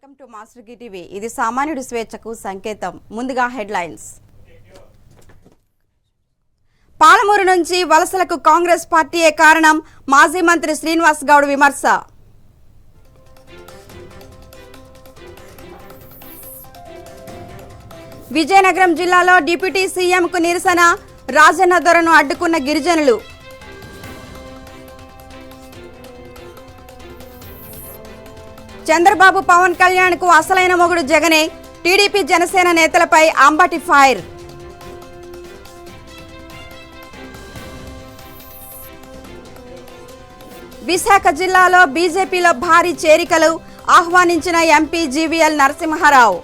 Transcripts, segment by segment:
Welcome to master TV. ఇది సామాన్యుడి స్వేచ్ఛకు సంకేతం. ముందుగా హెడ్లైన్స్. పాలమూరు నుంచి వలసలకు కాంగ్రెస్ పార్టీయే కారణం, మాజీ మంత్రి శ్రీనివాస్ గౌడ్ విమర్శ. విజయనగరం జిల్లాలో డిప్యూటీ సీఎంకు నిరసన, రాజన్న దొరను అడ్డుకున్న గిరిజనులు. చంద్రబాబు పవన్ కళ్యాణ్ కు అసలైన మొగుడు జగనే, టీడీపీ జనసేన నేతలపై అంబటి ఫైర్. విశాఖ జిల్లాలో బీజేపీలో భారీ చేరికలు, ఆహ్వానించిన ఎంపీ జీవీఎల్ నరసింహారావు.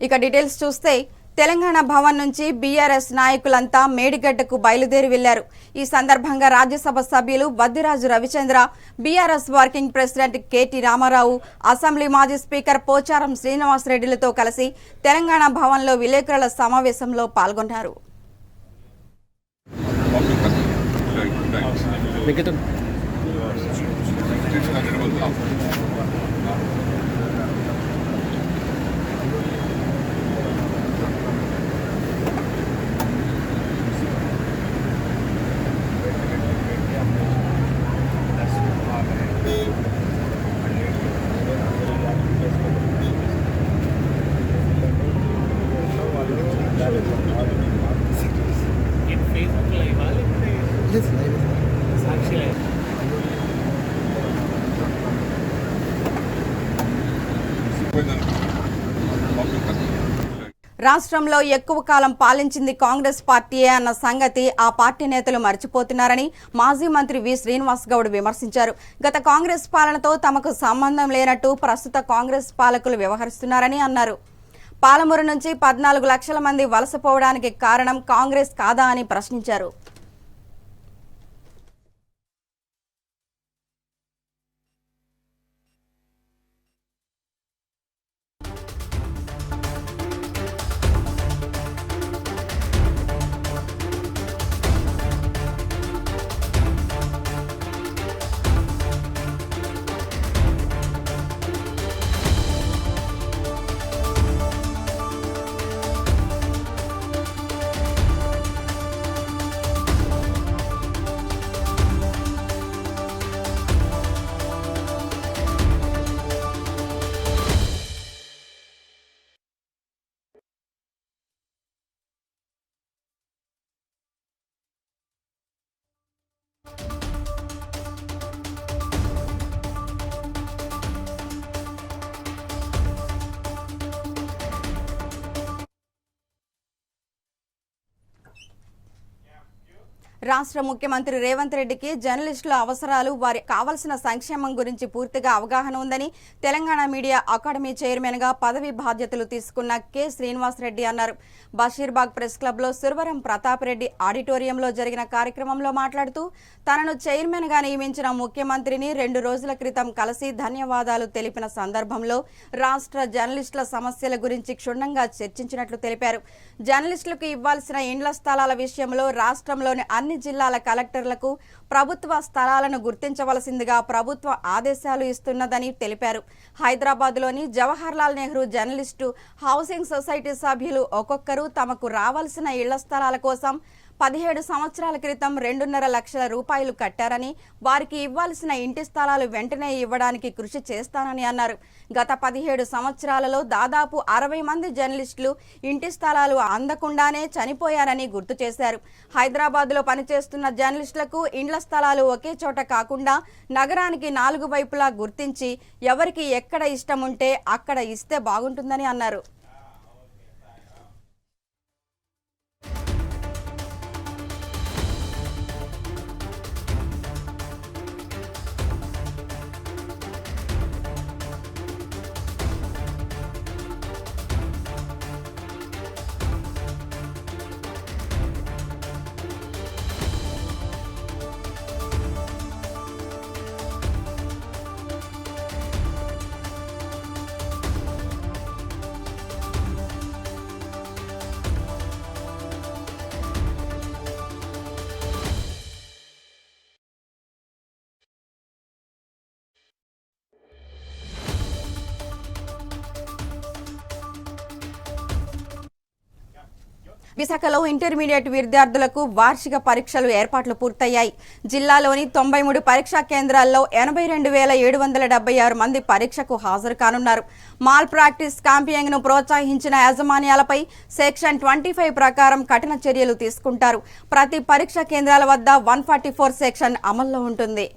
ఇక డీటెయిల్స్ చూస్తే, తెలంగాణ భవన్ నుంచి బీఆర్ఎస్ నాయకులంతా మేడిగడ్డకు బయలుదేరి వెళ్లారు. ఈ సందర్భంగా రాజ్యసభ సభ్యులు Vaddiraju Ravichandra, BRS working president KT Ramarao, assembly మాజీ స్పీకర్ పోచారం శ్రీనివాసరెడ్డిలతో కలిసి తెలంగాణ భవన్లో విలేకరుల సమావేశంలో పాల్గొన్నారు. రాష్ట్రంలో ఎక్కువ కాలం పాలించింది కాంగ్రెస్ పార్టీయే అన్న సంగతి ఆ పార్టీ నేతలు మర్చిపోతున్నారని మాజీ మంత్రి వి శ్రీనివాస్ గౌడ్ విమర్శించారు. గత కాంగ్రెస్ పాలనతో తమకు సంబంధం లేనట్టు ప్రస్తుత కాంగ్రెస్ పాలకులు వ్యవహరిస్తున్నారని అన్నారు. పాలమూరు నుంచి 14 లక్షల మంది వలసపోవడానికి కారణం కాంగ్రెస్ కాదా అని ప్రశ్నించారు. రాష్ట్ర ముఖ్యమంత్రి రేవంత్ రెడ్డికి జర్నలిస్టుల అవసరాలు, వారి కావాల్సిన సంక్షేమం గురించి పూర్తిగా అవగాహన ఉందని తెలంగాణ మీడియా అకాడమీ చైర్మన్ గా పదవి బాధ్యతలు తీసుకున్న కె శ్రీనివాస్ రెడ్డి అన్నారు. బషీర్బాగ్ ప్రెస్ క్లబ్ లో సురవరం ప్రతాప్ రెడ్డి ఆడిటోరియంలో జరిగిన కార్యక్రమంలో మాట్లాడుతూ, తనను చైర్మన్ గా నియమించిన ముఖ్యమంత్రిని 2 రోజుల క్రితం కలిసి ధన్యవాదాలు తెలిపిన సందర్భంలో రాష్ట్ర జర్నలిస్టుల సమస్యల గురించి క్షుణ్ణంగా చర్చించినట్లు తెలిపారు. జర్నలిస్టులకు ఇవ్వాల్సిన ఇండ్ల స్థలాల విషయంలో రాష్ట్రంలోని అన్ని జిల్లాల కలెక్టర్లకు ప్రభుత్వ స్థలాలను గుర్తించవలసిందిగా ప్రభుత్వ ఆదేశాలు ఇస్తున్నదని తెలిపారు. హైదరాబాద్లోని Jawaharlal Nehru journalist housing society సభ్యులు ఒక్కొక్కరు తమకు రావాల్సిన ఇళ్ల స్థలాల కోసం 17 సంవత్సరాల క్రితం 2.5 లక్షల రూపాయలు కట్టారని, వారికి ఇవ్వాల్సిన ఇంటి స్థలాలు వెంటనే ఇవ్వడానికి కృషి చేస్తానని అన్నారు. గత 17 సంవత్సరాలలో దాదాపు 60 మంది జర్నలిస్టులు ఇంటి స్థలాలు అందకుండానే చనిపోయారని గుర్తు చేశారు. హైదరాబాద్లో పనిచేస్తున్న జర్నలిస్టులకు ఇండ్ల స్థలాలు ఒకే చోట కాకుండా నగరానికి 4 వైపులా గుర్తించి ఎవరికి ఎక్కడ ఇష్టం ఉంటే అక్కడ ఇస్తే బాగుంటుందని అన్నారు. విశాఖలో ఇంటర్మీడియట్ విద్యార్థులకు వార్షిక పరీక్షలు ఏర్పాట్లు పూర్తయ్యాయి. జిల్లాలోని 93 పరీక్షా కేంద్రాల్లో 82,776 మంది పరీక్షకు హాజరు కానున్నారు. మాల్ ప్రాక్టీస్ క్యాంపింగ్ ను ప్రోత్సహించిన యాజమాన్యాలపై సెక్షన్ 25 ప్రకారం కఠిన చర్యలు తీసుకుంటారు. ప్రతి పరీక్షా కేంద్రాల వద్ద 144 సెక్షన్ అమల్లో ఉంటుంది.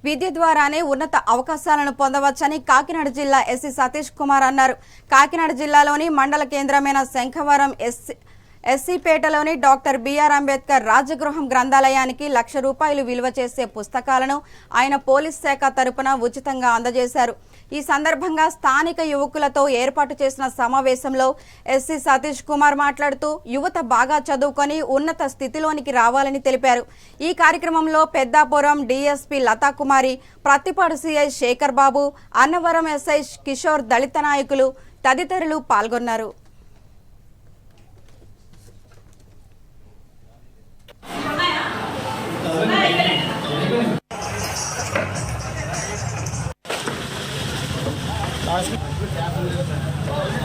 విద్య ద్వారానే ఉన్నత అవకాశాలను పొందవచ్చని కాకినాడ జిల్లా ఎస్సీ సతీష్ కుమార్ అన్నారు. కాకినాడ జిల్లాలోని మండల కేంద్రమైన శంఖవరం ఎస్సీపేటలోని డాక్టర్ బిఆర్ అంబేద్కర్ రాజగృహం గ్రంథాలయానికి ₹1,00,000 విలువ చేసే పుస్తకాలను ఆయన పోలీస్ శాఖ తరపున ఉచితంగా అందజేశారు. ఈ సందర్భంగా స్థానిక యువకులతో ఏర్పాటు చేసిన సమావేశంలో ఎస్సీ సతీష్ కుమార్ మాట్లాడుతూ యువత బాగా చదువుకొని ఉన్నత స్థితిలోనికి రావాలని తెలిపారు. ఈ కార్యక్రమంలో పెద్దాపురం డీఎస్పీ లతాకుమారి, ప్రత్తిపాడు సిఐ శేఖర్ బాబు, అన్నవరం ఎస్ఐ కిషోర్, దళిత నాయకులు తదితరులు పాల్గొన్నారు.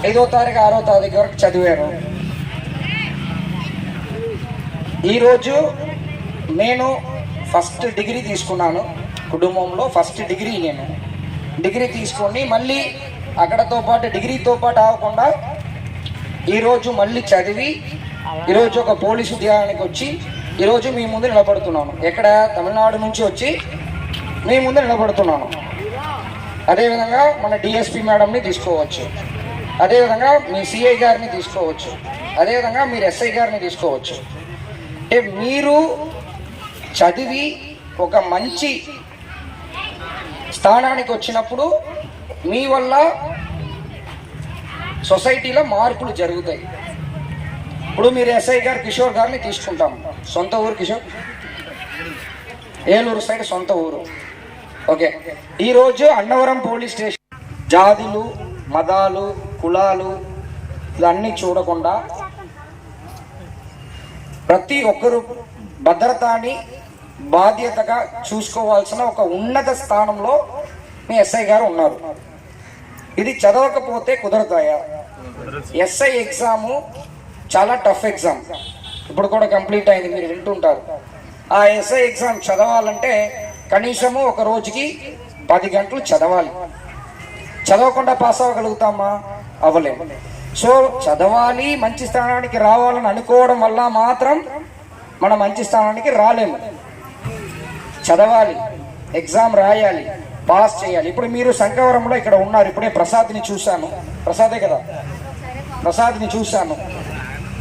ఐదో తారీఖు 6వ తారీఖు వరకు చదివాను. ఈరోజు నేను ఫస్ట్ డిగ్రీ తీసుకున్నాను. కుటుంబంలో ఫస్ట్ డిగ్రీ నేను డిగ్రీ తీసుకొని మళ్ళీ అక్కడతో పాటు డిగ్రీతో పాటు అవ్వకుండా ఈరోజు మళ్ళీ చదివి ఈరోజు ఒక పోలీసు ఉద్యోగానికి వచ్చి ఈరోజు మీ ముందు నిలబడుతున్నాను. ఎక్కడ తమిళనాడు నుంచి వచ్చి మీ ముందు నిలబడుతున్నాను. అదేవిధంగా మన డిఎస్పీ మేడంని తీసుకోవచ్చు, అదేవిధంగా మీ సిఐ గారిని తీసుకోవచ్చు, అదేవిధంగా మీరు ఎస్ఐ గారిని తీసుకోవచ్చు. అంటే మీరు చదివి ఒక మంచి స్థానానికి వచ్చినప్పుడు మీ వల్ల సొసైటీలో మార్పులు జరుగుతాయి. ఇప్పుడు మీరు ఎస్ఐ గారు కిషోర్ గారిని తీసుకుంటాం. సొంత ఊరు కిషోర్? ఏలూరు సైడ్ సొంత ఊరు. ఓకే, ఈరోజు అన్నవరం పోలీస్ స్టేషన్ జాతులు, మతాలు, కులాలు ఇవన్నీ చూడకుండా ప్రతి ఒక్కరు భద్రతని బాధ్యతగా చూసుకోవాల్సిన ఒక ఉన్నత స్థానంలో మీ ఎస్ఐ గారు ఉన్నారు. ఇది చదవకపోతే కుదరతాయా? ఎస్ఐ ఎగ్జాము చాలా టఫ్ ఎగ్జామ్. ఇప్పుడు కూడా కంప్లీట్ అయింది, మీరు వింటుంటారు. ఆ ఎస్ఐ ఎగ్జామ్ చదవాలంటే కనీసము ఒక రోజుకి 10 గంటలు చదవాలి. చదవకుండా పాస్ అవ్వగలుగుతామా? అవ్వలేము. సో చదవాలి, మంచి స్థానానికి రావాలని అనుకోవడం వల్ల మాత్రం మనం మంచి స్థానానికి రాలేము. చదవాలి, ఎగ్జామ్ రాయాలి, పాస్ చేయాలి. ఇప్పుడు మీరు శంఖవరంలో ఇక్కడ ఉన్నారు. ఇప్పుడే ప్రసాద్ని చూశాను. ప్రసాదే కదా? ప్రసాద్ని చూశాను.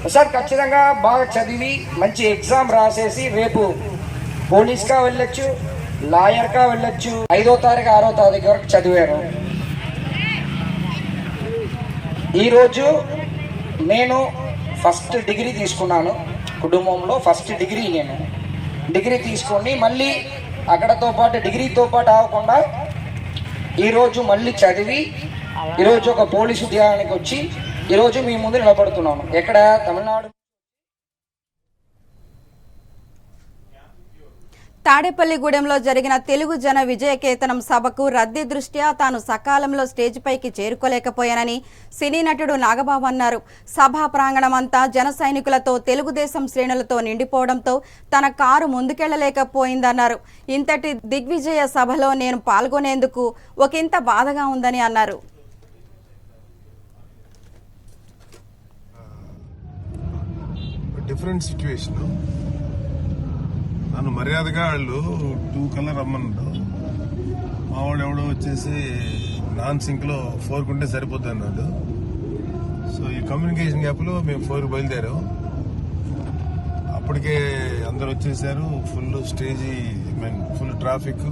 ప్రసాద్ ఖచ్చితంగా బాగా చదివి మంచి ఎగ్జామ్ రాసేసి రేపు పోలీస్గా వెళ్ళొచ్చు, లాయర్గా వెళ్ళొచ్చు. 5వ తారీఖు 6వ తారీఖు వరకు చదివాను. ఈరోజు నేను ఫస్ట్ డిగ్రీ తీసుకున్నాను. కుటుంబంలో ఫస్ట్ డిగ్రీ నేను డిగ్రీ తీసుకొని మళ్ళీ అక్కడతో పాటు డిగ్రీతో పాటు అవ్వకుండా ఈరోజు మళ్ళీ చదివి ఈరోజు ఒక పోలీసు ఉద్యోగానికి వచ్చి ఈరోజు మీ ముందు నిలబడుతున్నాను. ఎక్కడ? తమిళనాడు తాడేపల్లిగూడెంలో జరిగిన తెలుగు జన విజయకేతనం సభకు రద్దీ దృష్ట్యా తాను సకాలంలో స్టేజిపైకి చేరుకోలేకపోయానని సినీ నటుడు నాగబాబు అన్నారు. సభా ప్రాంగణమంతా జన సైనికులతో తెలుగుదేశం శ్రేణులతో నిండిపోవడంతో తన కారు ముందుకెళ్లలేకపోయిందన్నారు. ఇంతటి దిగ్విజయ సభలో నేను పాల్గొనేందుకు ఒకంత బాధగా ఉందని అన్నారు. Different situation. నన్ను మర్యాదగా వాళ్ళు 2 కల్లా రమ్మన్నాడు. మావాడు ఎవడో వచ్చేసి నాన్ సింక్లో 4 కుంటే సరిపోద్ది అన్నాడు. సో ఈ కమ్యూనికేషన్ గ్యాప్లో మేము 4 బయలుదేరాం. అప్పటికే అందరు వచ్చేసారు. Full stage, full traffic.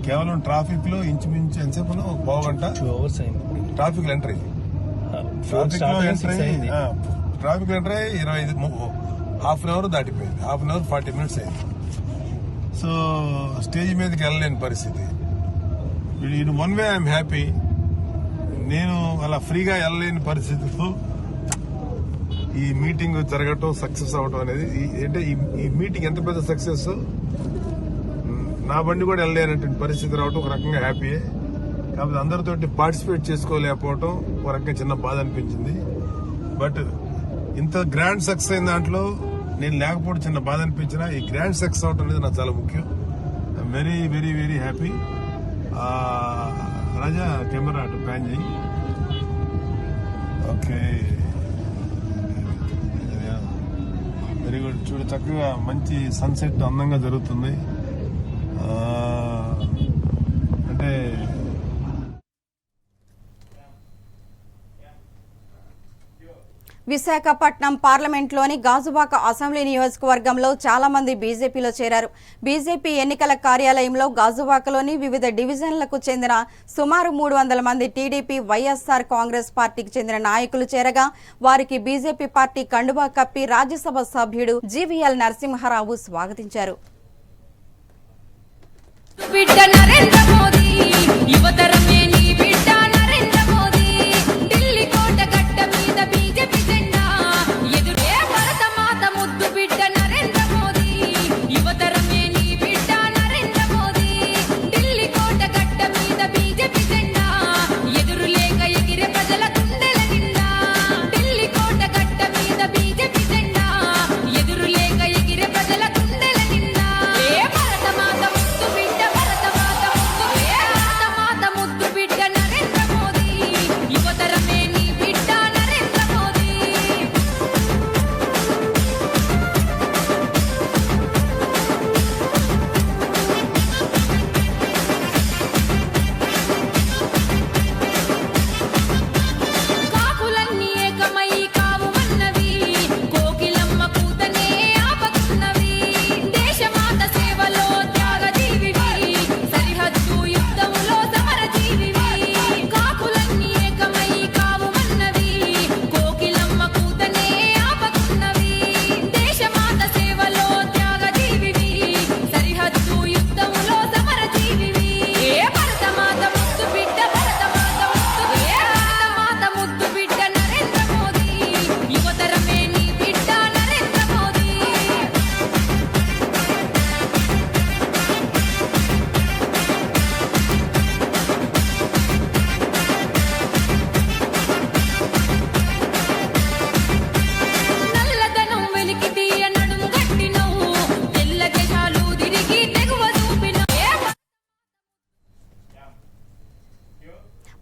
కేవలం ట్రాఫిక్లో ఇంచుమించు ఎంతసేపు ఒక పావు గంట 2 hours అయింది. ట్రాఫిక్లో ఎంటర్ అయ్యి ట్రాఫిక్ ఎంటర్ అయ్యి 25 హాఫ్ అన్ అవర్ దాటిపోయింది. హాఫ్ అన్ అవర్ 40 minutes అయింది. సో స్టేజ్ మీదకి వెళ్ళలేని పరిస్థితి. In one way I'm happy. నేను అలా ఫ్రీగా వెళ్ళలేని పరిస్థితితో ఈ మీటింగ్ జరగటం, సక్సెస్ అవటం అనేది అంటే ఈ మీటింగ్ ఎంత పెద్ద సక్సెస్, నా బండి కూడా వెళ్ళలేనటువంటి పరిస్థితి రావటం ఒక రకంగా హ్యాపీయే. కాకపోతే అందరితోటి పార్టిసిపేట్ చేసుకోలేకపోవటం ఒక రకంగా చిన్న బాధ అనిపించింది. బట్ ఇంత గ్రాండ్ సక్సెస్ అయిన దాంట్లో నేను లేకపోవడం చిన్న బాధ అనిపించినా ఈ గ్రాండ్ సక్సెస్ అవటం అనేది నాకు చాలా ముఖ్యం. I'm very very very happy. Raja camera అటు ప్యాన్ చేయి. Okay, very good. చూడు, చక్కగా మంచి సన్సెట్ అందంగా జరుగుతుంది. అంటే విశాఖపట్నం పార్లమెంట్లోని గాజువాక అసెంబ్లీ నియోజకవర్గంలో చాలా మంది బీజేపీలో చేరారు. బీజేపీ ఎన్నికల కార్యాలయంలో గాజువాకలోని వివిధ డివిజన్లకు చెందిన సుమారు 300 మంది టీడీపీ, వైఎస్ఆర్ కాంగ్రెస్ పార్టీకి చెందిన నాయకులు చేరగా వారికి బీజేపీ పార్టీ కండువా కప్పి రాజ్యసభ సభ్యుడు జీవీఎల్ నరసింహారావు స్వాగతించారు.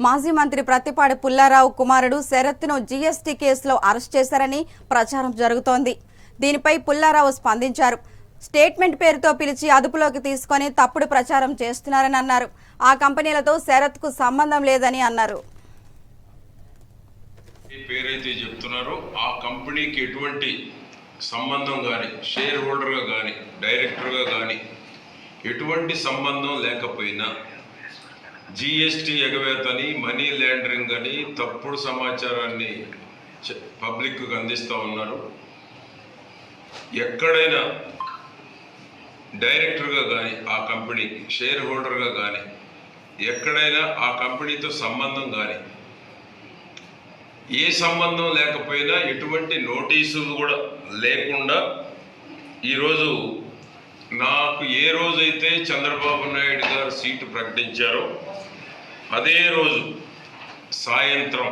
మాజీ మంత్రి ప్రత్తిపాటి పుల్లారావు కుమారుడు శరత్ను జీఎస్టీ కేసులో అరెస్ట్ చేశారని ప్రచారం జరుగుతోంది. దీనిపై పుల్లారావు స్పందించారు. స్టేట్మెంట్ పేరుతో పిలిచి అదుపులోకి తీసుకొని తప్పుడు ప్రచారం చేస్తున్నారని అన్నారు. ఆ కంపెనీలతో శరత్కు సంబంధం లేదని అన్నారు. పేరైతే చెప్తున్నారో ఆ కంపెనీకి ఎటువంటి సంబంధం కానీ, షేర్ హోల్డర్గా కానీ, డైరెక్టర్గా కానీ ఎటువంటి సంబంధం లేకపోయినా జిఎస్టీ ఎగవేతని, మనీ లాండరింగ్ అని తప్పుడు సమాచారాన్ని పబ్లిక్కు అందిస్తూ ఉన్నారు. ఎక్కడైనా డైరెక్టర్గా కానీ, ఆ కంపెనీకి షేర్ హోల్డర్గా కానీ, ఎక్కడైనా ఆ కంపెనీతో సంబంధం కానీ ఏ సంబంధం లేకపోయినా ఎటువంటి నోటీసులు కూడా లేకుండా ఈరోజు నాకు ఏ రోజైతే చంద్రబాబు నాయుడు గారు సీటు ప్రకటించారో అదే రోజు సాయంత్రం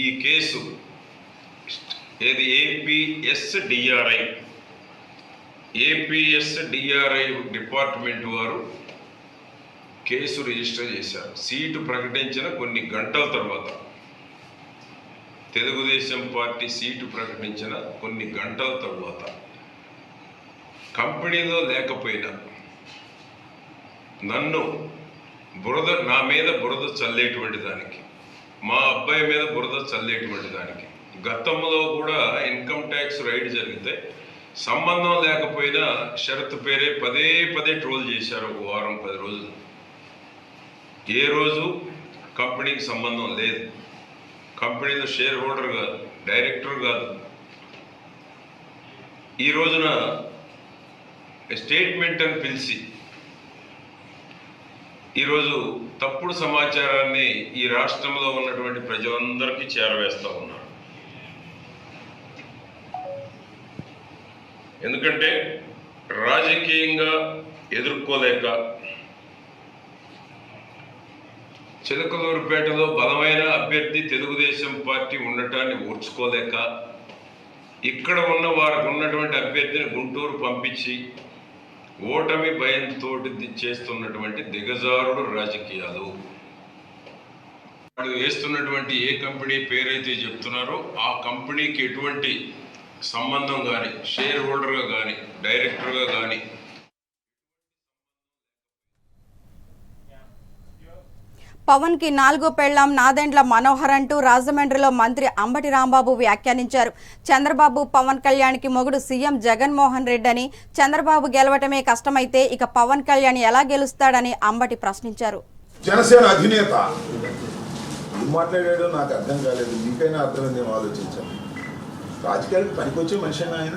ఈ కేసు ఏపీఎస్డిఆర్ఐ డిపార్ట్మెంట్ వారు కేసు రిజిస్టర్ చేశారు. సీటు ప్రకటించిన కొన్ని గంటల తర్వాత, తెలుగుదేశం పార్టీ సీటు ప్రకటించిన కొన్ని గంటల తర్వాత కంపెనీలో లేకపోయినా నా మీద బురద చల్లేటువంటి దానికి, మా అబ్బాయి మీద బురద చల్లేటువంటి దానికి, గతంలో కూడా ఇన్కమ్ ట్యాక్స్ రైడ్ జరిగితే సంబంధం లేకపోయినా షరతు పేరే పదే పదే ట్రోల్ చేశారు. ఒక వారం 10 రోజులు ఏ రోజు కంపెనీకి సంబంధం లేదు, కంపెనీలో షేర్ హోల్డర్ కాదు, డైరెక్టర్ కాదు. ఈ రోజున స్టేట్మెంట్ అని పిలిచి ఈరోజు తప్పుడు సమాచారాన్ని ఈ రాష్ట్రంలో ఉన్నటువంటి ప్రజలందరికీ చేరవేస్తూ ఉన్నారు. ఎందుకంటే రాజకీయంగా ఎదుర్కోలేక, చిలకలూరుపేటలో బలమైన అభ్యర్థి తెలుగుదేశం పార్టీ ఉండటాన్ని ఓర్చుకోలేక, ఇక్కడ ఉన్న వారికి ఉన్నటువంటి అభ్యర్థిని గుంటూరు పంపించి ఓటమి భయంతో చేస్తున్నటువంటి దిగజారుడు రాజకీయాలు. వాళ్ళు వేస్తున్నటువంటి ఏ కంపెనీ పేరైతే చెప్తున్నారో ఆ కంపెనీకి ఎటువంటి సంబంధం కానీ, షేర్ హోల్డర్గా కానీ, డైరెక్టర్గా కానీ పవన్ కి 4వ పెళ్లాం నాదెండ్ల మనోహర్ అంటూ రాజమండ్రిలో మంత్రి అంబటి రాంబాబు వ్యాఖ్యానించారు. చంద్రబాబు పవన్ కళ్యాణ్కి మొగుడు సీఎం జగన్మోహన్ రెడ్డి అని, చంద్రబాబు గెలవటమే కష్టమైతే ఇక పవన్ కళ్యాణ్ ఎలా గెలుస్తాడని అంబటి ప్రశ్నించారు. జనసేన అధినేత ఏం మాట్లాడాడో నాకు అర్థం కాలేదు, మీకైనా అర్థమైందేమో ఆలోచించాను. రాజకీయాలకు పనికొచ్చే మనిషి ఆయన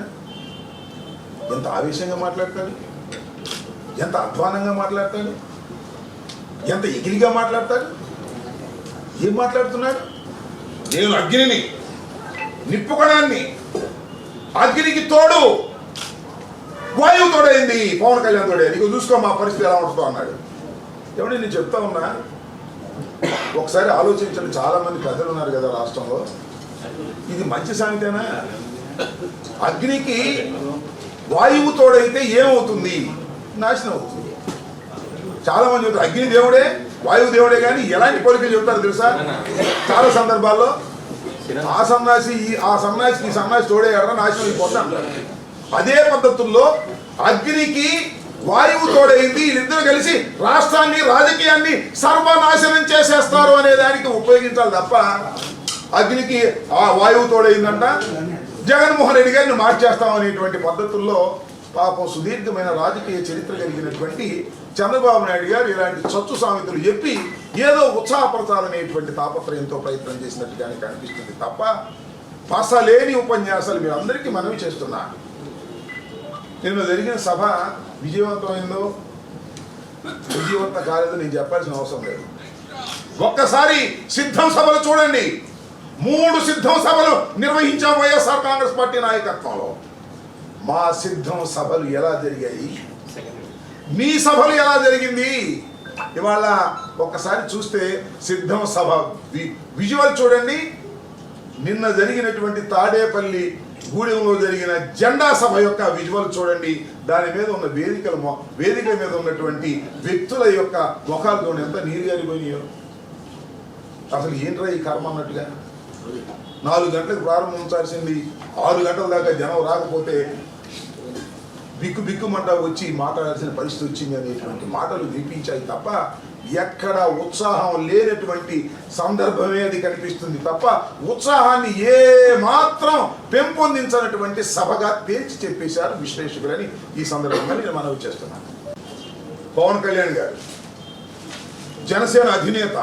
ఎంత ఆవేశంగా మాట్లాడతాడు, ఎంత అధ్వానంగా మాట్లాడతాడు, ఎంత ఎగిరిగా మాట్లాడతాడు. ఏం మాట్లాడుతున్నాడు? నేను అగ్నిని, నిప్పుకోణాన్ని, అగ్నికి తోడు వాయువు తోడైంది, పవన్ కళ్యాణ్ తోడైంది, ఇక చూసుకో మా పరిస్థితి ఎలా ఉంటుందో అన్నాడు. ఏమంటే నేను చెప్తా ఉన్నా, ఒకసారి ఆలోచించండి. చాలా మంది పెద్దలు ఉన్నారు కదా రాష్ట్రంలో, ఇది మంచి సామెతేనా? అగ్నికి వాయువు తోడైతే ఏమవుతుంది? నాశనం అవుతుంది. చాలా మంది చెప్తారు అగ్ని దేవుడే, వాయువు దేవుడే, కానీ ఎలాంటి పోలికలు చెప్తారు తెలుసా? చాలా సందర్భాల్లో ఆ సన్నాసికి ఈ సన్నాసి తోడే ఎడరా నాశనం అయిపోతా అంటారు. అదే పద్ధతుల్లో అగ్నికి వాయువు తోడైంది, వీళ్ళిద్దరూ కలిసి రాష్ట్రాన్ని, రాజకీయాన్ని సర్వనాశనం చేసేస్తారు అనే దానికి ఉపయోగించాలి తప్ప, అగ్నికి ఆ వాయువు తోడైందంట జగన్మోహన్ రెడ్డి గారిని మార్చేస్తాం అనేటువంటి పద్ధతుల్లో పాపం సుదీర్ఘమైన రాజకీయ చరిత్ర కలిగినటువంటి చంద్రబాబు నాయుడు గారు ఇలాంటి చచ్చు సామెతలు చెప్పి ఏదో ఉత్సాహపరచాలనేటువంటి తాపత్రయంతో ప్రయత్నం చేసినట్టుగానే కనిపిస్తుంది తప్ప పసలేని ఉపన్యాసాలు మీ అందరికీ మనవి చేస్తున్నా. నిన్న జరిగిన సభ విజయవంతమైందో విజయవంతం కాలేదో నేను చెప్పాల్సిన అవసరం లేదు. ఒక్కసారి సిద్ధం సభలు చూడండి. 3 సిద్ధం సభలు నిర్వహించాం వైఎస్ఆర్ కాంగ్రెస్ పార్టీ నాయకత్వంలో. మా సిద్ధం సభలు ఎలా జరిగాయి, మీ సభలు ఎలా జరిగింది? ఇవాళ ఒక్కసారి చూస్తే సిద్ధం సభ విజువల్ చూడండి. నిన్న జరిగినటువంటి తాడేపల్లి గూడెంలో జరిగిన జెండా సభ యొక్క విజువల్ చూడండి. దాని మీద ఉన్న వేదికల మీద ఉన్నటువంటి వ్యక్తుల యొక్క ముఖాలు చూడండి, ఎంత నీరు గారిపోయినాయో. అసలు ఏంట్రా ఈ కర్మ అన్నట్టుగా 4 గంటలకు ప్రారంభించాల్సింది 6 గంటల దాకా జనం రాకపోతే బిక్కుమంట వచ్చి మాట్లాడాల్సిన పరిస్థితి వచ్చింది అనేటువంటి మాటలు వినిపించాయి తప్ప ఎక్కడ ఉత్సాహం లేనటువంటి సందర్భమే అది కనిపిస్తుంది తప్ప ఉత్సాహాన్ని ఏ మాత్రం పెంపొందించినటువంటి సభగా తేల్చి చెప్పేశారు విశ్లేషకులని ఈ సందర్భంగా నేను మనవి చేస్తున్నాను. పవన్ కళ్యాణ్ గారు జనసేన అధినేత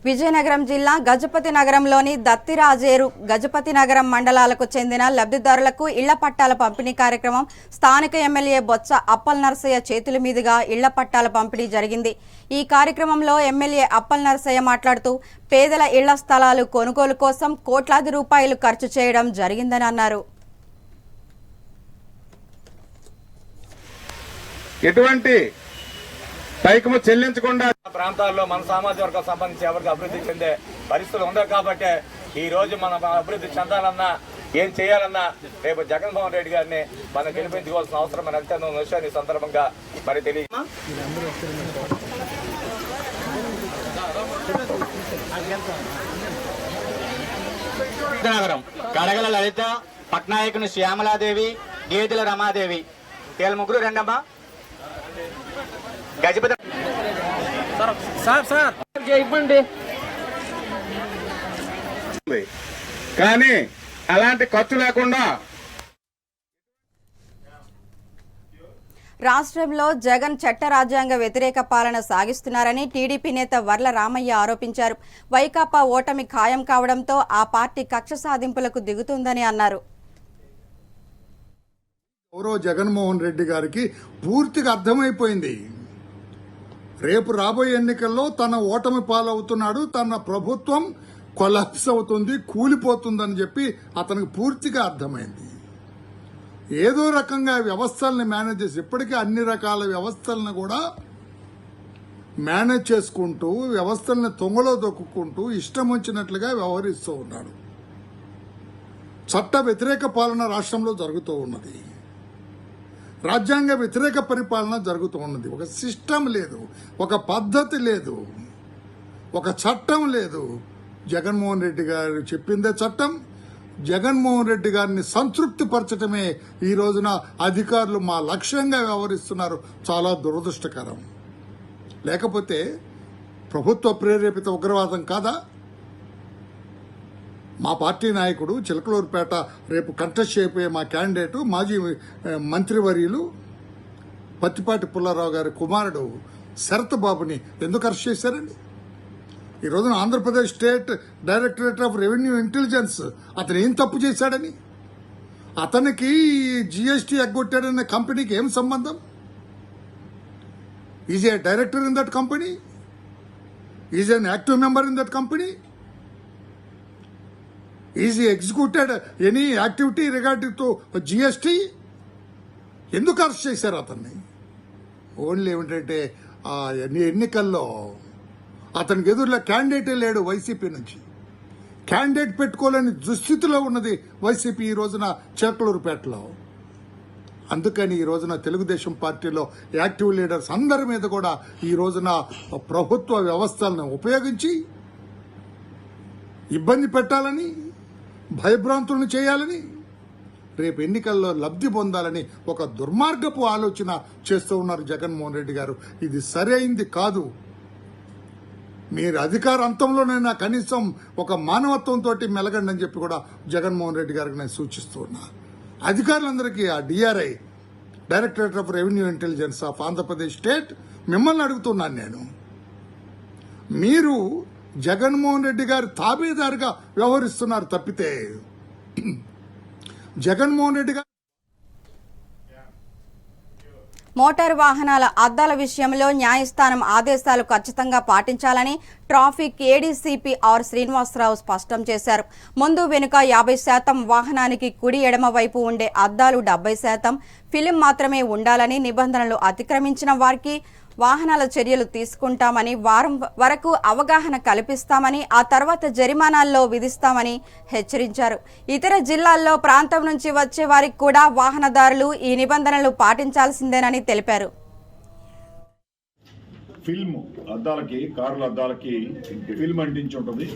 విజయనగరం జిల్లా గజపతి నగరంలోని దత్తిరాజేరు గజపతి నగరం మండలాలకు చెందిన లబ్ధిదారులకు ఇళ్ల పట్టాల పంపిణీ కార్యక్రమం స్థానిక ఎమ్మెల్యే బొత్స అప్పల్ నరసయ్య చేతుల మీదుగా ఇళ్ల పట్టాల పంపిణీ జరిగింది. ఈ కార్యక్రమంలో ఎమ్మెల్యే అప్పల్ నరసయ్య మాట్లాడుతూ పేదల ఇళ్ల స్థలాలు కొనుగోలు కోసం కోట్లాది రూపాయలు ఖర్చు చేయడం జరిగిందని అన్నారు. ఎటువంటి పైకము చెల్లించకుండా ప్రాంతాల్లో మన సామాజిక వర్గం సంబంధించి ఎవరికి అభివృద్ధి చెందే పరిస్థితులు ఉండవు కాబట్టి ఈ రోజు మనం అభివృద్ధి చెందాలన్నా ఏం చేయాలన్నా రేపు జగన్మోహన్ రెడ్డి గారిని మనం గెలిపించుకోవాల్సిన అవసరం మన అత్యంత విషయాన్ని సందర్భంగా మరి తెలియదు. నగరం కడగల లలిత పట్నాయకుని శ్యామలాదేవి గేదెల రమాదేవి వీళ్ళ ముగ్గురు రెండమ్మా. గజపతి కానీ అలాంటి ఖర్చు లేకుండా రాష్ట్రంలో జగన్ చట్ట రాజ్యాంగ వ్యతిరేక పాలన సాగిస్తున్నారని టీడీపీ నేత వర్ల రామయ్య ఆరోపించారు. వైకాపా ఓటమి ఖాయం కావడంతో ఆ పార్టీ కక్ష సాధింపులకు దిగుతుందని అన్నారు. గౌరవ జగన్మోహన్ రెడ్డి గారికి పూర్తిగా అర్థమైపోయింది. రేపు రాబోయే ఎన్నికల్లో తన ఓటమి పాలవుతున్నాడు, తన ప్రభుత్వం కొలాప్స్ అవుతుంది, కూలిపోతుందని చెప్పి అతనికి పూర్తిగా అర్థమైంది. ఏదో రకంగా వ్యవస్థల్ని మేనేజ్ చేసి ఇప్పటికీ అన్ని రకాల వ్యవస్థలను కూడా మేనేజ్ చేసుకుంటూ వ్యవస్థల్ని తొంగలో దొక్కుంటూ ఇష్టం వచ్చినట్లుగా వ్యవహరిస్తూ ఉన్నాడు. చట్ట వ్యతిరేక పాలన రాష్ట్రంలో జరుగుతూ ఉన్నది. రాజ్యాంగ వ్యతిరేక పరిపాలన జరుగుతూ ఉన్నది. ఒక సిస్టమ్ లేదు, ఒక పద్ధతి లేదు, ఒక చట్టం లేదు. జగన్మోహన్ రెడ్డి గారు చెప్పిందే చట్టం. జగన్మోహన్ రెడ్డి గారిని సంతృప్తి పరచడమే ఈ రోజున అధికారులు మా లక్ష్యంగా వ్యవహరిస్తున్నారు. చాలా దురదృష్టకరం. లేకపోతే ప్రభుత్వ ప్రేరేపిత ఉగ్రవాదం కాదా? మా పార్టీ నాయకుడు చిలకలూరుపేట రేపు కంటెస్ట్ చేయబోయే మా క్యాండిడేటు మాజీ మంత్రివర్యులు పత్తిపాటి పుల్లారావు గారి కుమారుడు శరత్ బాబుని ఎందుకు అరెస్ట్ చేశారండి? ఈ రోజున Andhra Pradesh state directorate of revenue intelligence అతను ఏం తప్పు చేశాడని, అతనికి జిఎస్టీ ఎగ్గొట్టాడనే కంపెనీకి ఏం సంబంధం? Is a director in that company, is an active member in that company, is executed any activity regarding to GST? ఎందుకు అరెస్ట్ చేశారు అతన్ని? ఓన్లీ ఏమిటంటే ఎన్నికల్లో అతనికి ఎదురులో క్యాండిడేటే లేడు. వైసీపీ నుంచి క్యాండిడేట్ పెట్టుకోలేని దుస్థితిలో ఉన్నది వైసీపీ ఈ రోజున చిలకలూరుపేటలో. అందుకని ఈ రోజున తెలుగుదేశం పార్టీలో యాక్టివ్ లీడర్స్ అందరి మీద కూడా ఈ రోజున ప్రభుత్వ వ్యవస్థలను ఉపయోగించి ఇబ్బంది పెట్టాలని, భయభ్రాంతులను చేయాలని, రేపు ఎన్నికల్లో లబ్ధి పొందాలని ఒక దుర్మార్గపు ఆలోచన చేస్తూ ఉన్నారు జగన్మోహన్ రెడ్డి గారు. ఇది సరైంది కాదు. మీరు అధికార అంతంలోనైనా కనీసం ఒక మానవత్వంతో మెలగండి అని చెప్పి కూడా జగన్మోహన్ రెడ్డి గారికి నేను సూచిస్తూ ఉన్నా. అధికారులందరికీ ఆ DRI directorate of revenue intelligence of Andhra Pradesh state మిమ్మల్ని అడుగుతున్నాను నేను. మీరు జగన్మోహన్ రెడ్డి గారి తాబేదారుగా వ్యవహరిస్తున్నారు తప్పితే జగన్మోహన్ రెడ్డి గారు మోటారు వాహనాల అద్దాల విషయంలో న్యాయస్థానం ఆదేశాలు ఖచ్చితంగా పాటించాలని ట్రాఫిక్ ఏడీసీపీ ఆర్ శ్రీనివాసరావు స్పష్టం చేశారు. ముందు వెనుక 50% వాహనానికి కుడి ఎడమ వైపు ఉండే అద్దాలు 70% ఫిలిం మాత్రమే ఉండాలని, నిబంధనలు అతిక్రమించిన వారికి వాహనాల చర్యలు తీసుకుంటామని, వారం వరకు అవగాహన కల్పిస్తామని, ఆ తర్వాత జరిమానాల్లో విధిస్తామని హెచ్చరించారు. ఇతర జిల్లాల్లో ప్రాంతం నుంచి వచ్చే వారికి కూడా వాహనదారులు ఈ నిబంధనలు పాటించాల్సిందేనని తెలిపారు. ఫిల్మ్ అద్దాలకి, కార్ల అద్దాలకి ఫిల్మ్ అంటించి ఉంటుంది.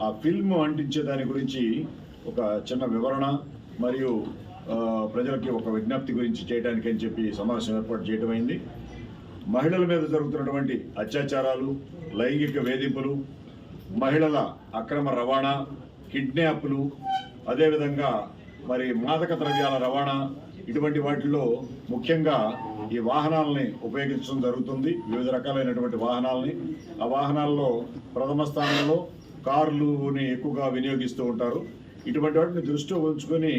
ఆ ఫిల్మ్ అంటించే దాని గురించి ఒక చిన్న వివరణ మరియు ప్రజలకి ఒక విజ్ఞప్తి గురించి చేయడానికి అని చెప్పి సమావేశం ఏర్పాటు చేయడం అయింది. మహిళల మీద జరుగుతున్నటువంటి అత్యాచారాలు, లైంగిక వేధింపులు, మహిళల అక్రమ రవాణా, కిడ్నాప్లు, అదేవిధంగా మరి మాదక ద్రవ్యాల రవాణా, ఇటువంటి వాటిల్లో ముఖ్యంగా ఈ వాహనాలని ఉపయోగించడం జరుగుతుంది. వివిధ రకాలైనటువంటి వాహనాలని, ఆ వాహనాల్లో ప్రథమ స్థానంలో కార్లుని ఎక్కువగా వినియోగిస్తూ ఉంటారు. ఇటువంటి వాటిని దృష్టిలో ఉంచుకొని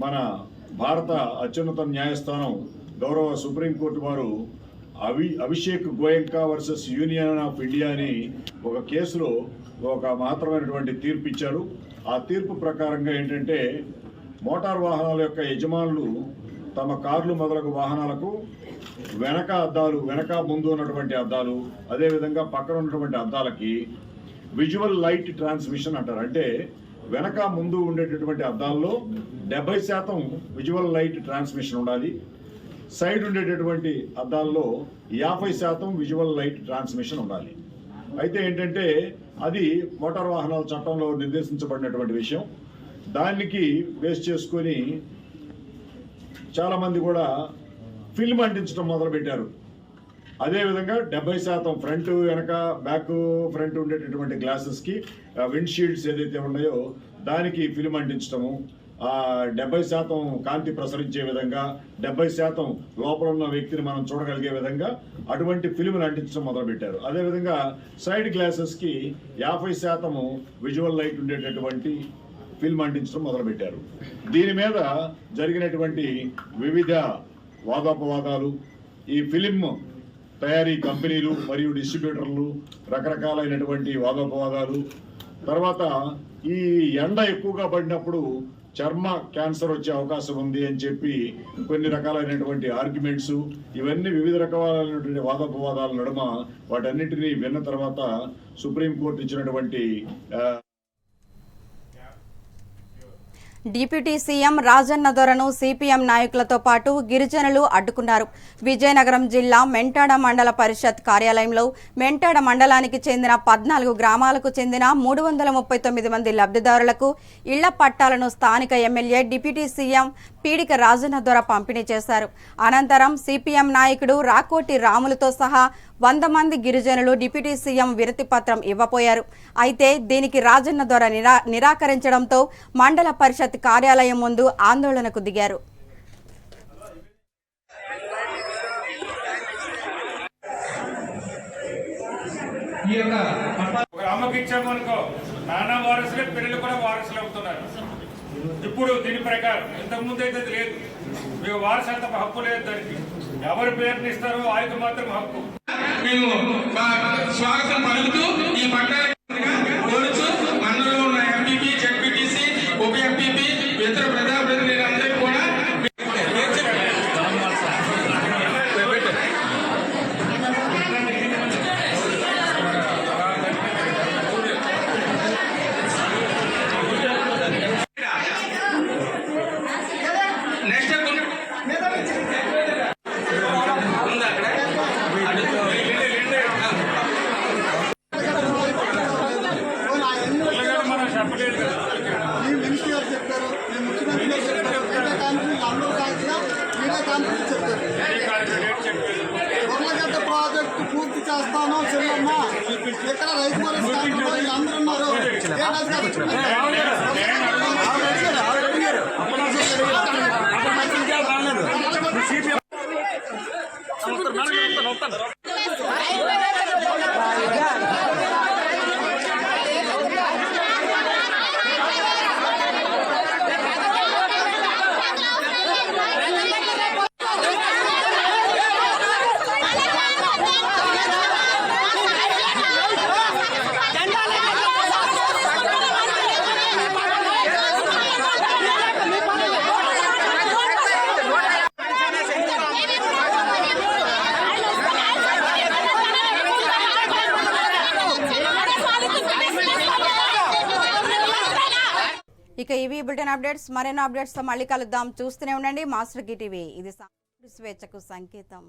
మన భారత అత్యున్నత న్యాయస్థానం గౌరవ సుప్రీంకోర్టు వారు Abhishek Goenka versus union of India అని ఒక కేసులో ఒక మహత్తరమైనటువంటి తీర్పు ఇచ్చారు. ఆ తీర్పు ప్రకారంగా ఏంటంటే, మోటార్ వాహనాల యొక్క యజమానులు తమ కార్లు మొదలగు వాహనాలకు వెనక అద్దాలు, వెనక ముందు ఉన్నటువంటి అద్దాలు, అదేవిధంగా పక్కన ఉన్నటువంటి అద్దాలకి విజువల్ లైట్ ట్రాన్స్మిషన్ అంటారు. అంటే వెనక ముందు ఉండేటటువంటి అద్దాల్లో 70% విజువల్ లైట్ ట్రాన్స్మిషన్ ఉండాలి. సైడ్ ఉండేటటువంటి అద్దాల్లో 50% విజువల్ లైట్ ట్రాన్స్మిషన్ ఉండాలి. అయితే ఏంటంటే, అది మోటార్ వాహనాల చట్టంలో నిర్దేశించబడినటువంటి విషయం. దానికి బేస్ చేసుకొని చాలామంది కూడా ఫిల్మ్ అంటించడం మొదలుపెట్టారు. అదేవిధంగా 70% ఫ్రంట్, వెనక, బ్యాక్, ఫ్రంట్ ఉండేటటువంటి గ్లాసెస్కి విండ్షీల్డ్స్ ఏదైతే ఉన్నాయో దానికి ఫిల్మ్ అంటించడము, 70% కాంతి ప్రసరించే విధంగా, 70% లోపల ఉన్న వ్యక్తిని మనం చూడగలిగే విధంగా అటువంటి ఫిల్మ్ని అంటించడం మొదలుపెట్టారు. అదేవిధంగా సైడ్ గ్లాసెస్కి 50% విజువల్ లైట్ ఉండేటటువంటి ఫిల్మ్ అంటించడం మొదలుపెట్టారు. దీని మీద జరిగినటువంటి వివిధ వాదోపవాదాలు, ఈ ఫిలిం తయారీ కంపెనీలు మరియు డిస్ట్రిబ్యూటర్లు రకరకాలైనటువంటి వాదోపవాదాలు, తర్వాత ఈ ఎండ ఎక్కువగా పడినప్పుడు చర్మ క్యాన్సర్ వచ్చే అవకాశం ఉంది అని చెప్పి కొన్ని రకాలైనటువంటి ఆర్గ్యుమెంట్స్, ఇవన్నీ వివిధ రకాలైనటువంటి వాదోపవాదాల నడుమ వాటన్నిటినీ విన్న తర్వాత సుప్రీంకోర్టు ఇచ్చినటువంటి డిప్యూటీ సీఎం రాజన్న దొరను సిపిఎం నాయకులతో పాటు గిరిజనులు అడ్డుకున్నారు. విజయనగరం జిల్లా మెంటాడ మండల పరిషత్ కార్యాలయంలో మెంటాడ మండలానికి చెందిన 14 గ్రామాలకు చెందిన 339 మంది లబ్ధిదారులకు ఇళ్ల పట్టాలను స్థానిక MLA deputy CM Peedika Rajanna దొర పంపిణీ చేశారు. అనంతరం సిపిఎం నాయకుడు రాకోటి రాములతో సహా 100 మంది గిరిజనులు డిప్యూటీ సీఎం వినతి పత్రం ఇవ్వబోయారు. అయితే దీనికి రాజన్న దొర నిరాకరించడంతో మండల పరిషత్ కార్యాలయం ముందు ఆందోళనకు దిగారు. అమ్మకి ఇచ్చామనుకో, నాన్న వారసులే, పిల్లలు కూడా వారసులు అవుతున్నారు. ఇప్పుడు దీని ప్రకారం ఇంతకుముందు అయితే లేదు, మీకు వారసత్వ హక్కు లేదు. దానికి ఎవరి పేరుని ఇస్తారో ఆయనకు మాత్రం హక్కు. మేము స్వాగతం పలుకుతూ ఈ పట్టాల మండలంలో ఉన్న ఎంపీపీ, జెడ్పీటీసీ, ఉప ఎంపీపీ, ఇతర ప్రజాప్రతినిధులందరికీ కూడా ప్రాజెక్టు పూర్తి చేస్తాను చెల్లమ్మ. ఇక్కడ రైతు భరోసా అందరూ ఉన్నారు. ఇక ఇవి బులెటిన్ అప్డేట్స్. మరిన్ని అప్డేట్స్ తో మళ్ళీ కలుద్దాం. చూస్తూనే ఉండండి మాస్టర్ టీవీ. ఇది స్వేచ్ఛకు సంకేతం.